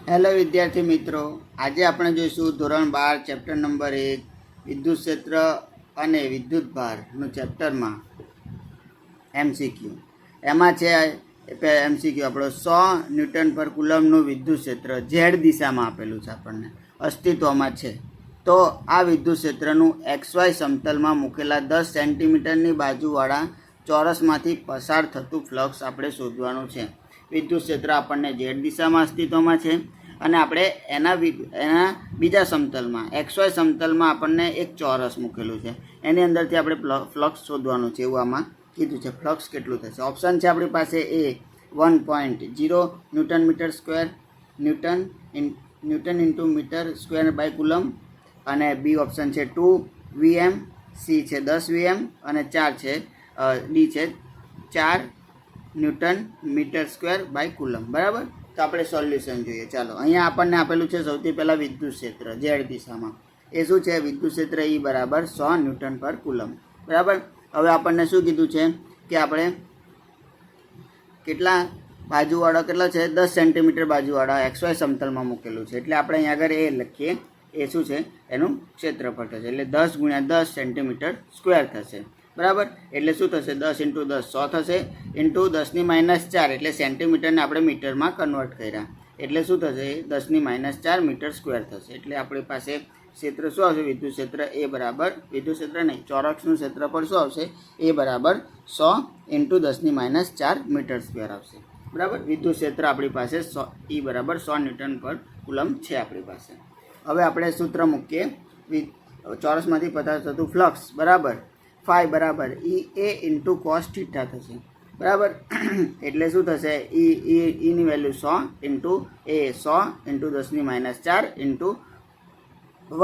Hello વિદ્યાર્થી મિત્રો, આજે આપણે જોઈશું ધોરણ 12 ચેપ્ટર નંબર 1 વિદ્યુત ક્ષેત્ર અને વિદ્યુત ભારનું ચેપ્ટરમાં એમસીક્યુ. એમાં છે એમસીક્યુ આપણો 100 ન્યૂટન પર કુલમનું વિદ્યુત ક્ષેત્ર ઝેડ દિશામાં આપેલું છે, આપણને અસ્તિત્વમાં છે. તો આ વિદ્યુત ક્ષેત્રનું XY સમતલમાં મૂકેલા 10 સેન્ટીમીટરની બાજુવાળા ચોરસમાંથી પસાર થતું ફ્લક્સ આપણે શોધવાનું છે. વિદ્યુત ક્ષેત્ર આપણને ઝેડ દિશામાં અસ્તિત્વમાં છે અને આપણે એના બીજા સમતલમાં XY સમતલમાં આપણને એક ચોરસ મૂકેલું છે, એની અંદરથી આપણે ફ્લક્સ શોધવાનું છે એવું આમાં કીધું છે. ફ્લક્સ કેટલું થશે? ઓપ્શન છે આપણી પાસે A 1.0 newton metre square newton into metre square by coulomb, અને બી ઓપ્શન છે 2 VM, સી છે 10 VM અને 4 છે ડી છે 4 newton metre square by coulomb. બરાબર, તો આપણે સોલ્યુશન જોઈએ. ચાલો, અહીંયા આપણને આપેલું છે સૌથી પહેલાં વિદ્યુત ક્ષેત્ર ઝેડ દિશામાં. એ શું છે? વિદ્યુત ક્ષેત્ર E બરાબર 100 ન્યૂટન પર કુલમ. બરાબર, હવે આપણને શું કીધું છે કે આપણે કેટલા બાજુવાળા કેટલા છે? 10 સેન્ટીમીટર બાજુવાળા XY સમતલમાં મૂકેલું છે, એટલે આપણે અહીંયા આગળ એ લખીએ. એ શું છે? એનું ક્ષેત્રફળ થશે, એટલે 10 × 10 સેન્ટીમીટર સ્ક્વેર થશે. બરાબર, એટલે શું થશે? 10 × 10 100 થશે, ઇન્ટુ 10⁻⁴ એટલે સેન્ટીમીટરને આપણે મીટરમાં કન્વર્ટ કર્યા, એટલે શું થશે? 10⁻⁴ મીટર સ્ક્વેર થશે. એટલે આપણી પાસે ક્ષેત્ર શું આવશે? વિદ્યુત ક્ષેત્ર એ બરાબર, વિદ્યુત ક્ષેત્ર નહીં, ચોરસનું ક્ષેત્રફળ શું આવશે? એ બરાબર 100 × 10⁻⁴ મીટર સ્ક્વેર આવશે. બરાબર, વિદ્યુત ક્ષેત્ર આપણી પાસે E બરાબર 100 ન્યૂટન પર કુલમ છે આપણી પાસે. હવે આપણે સૂત્ર મૂકીએ. ચોરસમાંથી પસાર થતું ફ્લક્સ બરાબર ફાઈ બરાબર EA × cos θ થશે. બરાબર, એટલે શું થશે? ની વેલ્યુ 100 × A 100 × 10⁻⁴ ×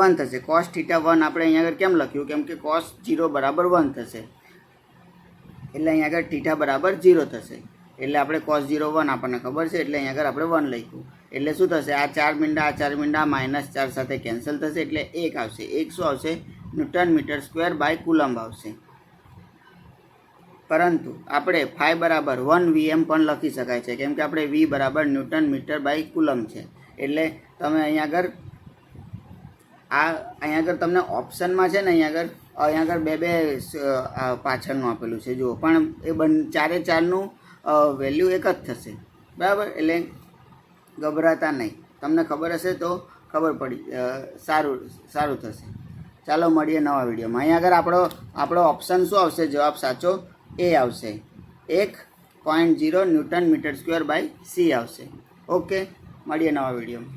1 થશે. cos θ 1 આપણે અહીંયા આગળ કેમ લખ્યું? કેમ કે cos 0 બરાબર 1 થશે, એટલે અહીંયા આગળ θ બરાબર 0 થશે. એટલે આપણે cos 0 1 આપણને ખબર છે, એટલે અહીંયા આગળ આપણે 1 લખ્યું. એટલે શું થશે? આ 4 મીંડા -4 સાથે કેન્સલ થશે, એટલે 1 આવશે. 1 શું આવશે? Newton metre square by coulomb આવશે. પરંતુ આપણે ફાઈ બરાબર 1 VM પણ લખી શકાય છે, કેમ કે આપણે V બરાબર ન્યૂટન મીટર બાય કુલમ છે. એટલે તમે અહીંયા આગળ તમને ઓપ્શનમાં છે ને, અહીંયા આગળ બે પાછળનું આપેલું છે જુઓ, પણ એ ચારે ચારનું વેલ્યુ એક જ થશે. બરાબર, એટલે ગભરાતા નહીં. તમને ખબર હશે તો ખબર પડી સારું થશે. ચાલો મળીએ નવા વિડીયોમાં. અહીંયા આગળ આપણો ઓપ્શન શું આવશે? જવાબ સાચો એ આવશે. 1.0 newton metre square by C આવશે. ઓકે, મળીએ નવા વિડીયોમાં.